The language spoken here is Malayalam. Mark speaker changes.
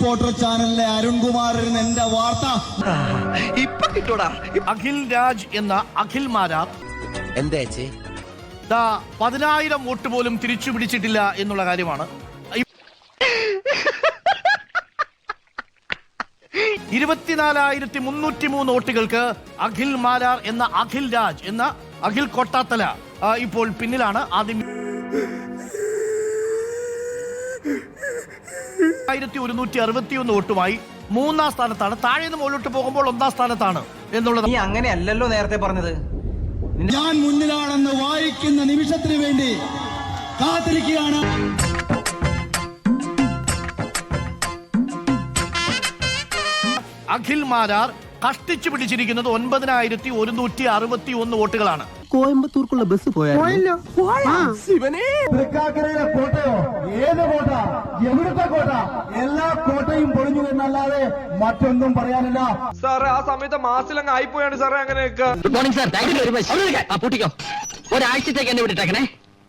Speaker 1: റിപ്പോർട്ടർ ചാനലിലെ അരുൺകുമാറിന് എന്റെ വാർത്ത
Speaker 2: ഇപ്പൊ കിട്ടൂടാ.
Speaker 3: അഖിൽ രാജ് എന്ന അഖിൽ മാരാർ
Speaker 2: എന്താ
Speaker 3: 10,000 വോട്ട് പോലും തിരിച്ചു പിടിച്ചിട്ടില്ല എന്നുള്ള കാര്യമാണ്. 24,303 വോട്ടുകൾക്ക് അഖിൽ മാരാർ എന്ന അഖിൽ രാജ് എന്ന അഖിൽ കൊട്ടാത്തല ഇപ്പോൾ പിന്നിലാണ്. ആദ്യം 1,161 വോട്ടുമായി 3-ാം സ്ഥാനത്താണ്. താഴെ നിന്ന് മുകളിലോട്ട് പോകുമ്പോൾ 1-ാം സ്ഥാനത്താണ് എന്നുള്ളത്.
Speaker 4: നീ അങ്ങനെയല്ലല്ലോ നേരത്തെ പറഞ്ഞത്.
Speaker 1: ഞാൻ മുന്നിലാണെന്ന് വായിക്കുന്ന നിമിഷത്തിന് വേണ്ടി കാത്തിരിക്കുകയാണ്.
Speaker 3: അഖിൽ മാരാർ കഷ്ടിച്ചു പിടിച്ചിരിക്കുന്നത് 9,161 വോട്ടുകളാണ്.
Speaker 5: കോയമ്പത്തൂർക്കുള്ള ബസ് പോയാലോ?
Speaker 1: തൃക്കാക്കരയിലെ കോട്ടയോ ഏത് കോട്ട, എവിടുത്തെ കോട്ട, എല്ലാ കോട്ടയും പൊളിഞ്ഞു എന്നല്ലാതെ മറ്റൊന്നും പറയാനില്ല.
Speaker 6: സാറേ ആ സമയത്ത് മാസിലങ്ങ് ആയിപ്പോയാണ് സാറേ അങ്ങനെയൊക്കെ.
Speaker 2: Good morning sir. Thank you very much. പൂട്ടിക്കോ. ഒരാഴ്ചത്തേക്ക് എന്നെ വിട്ടിട്ടേക്കണേ.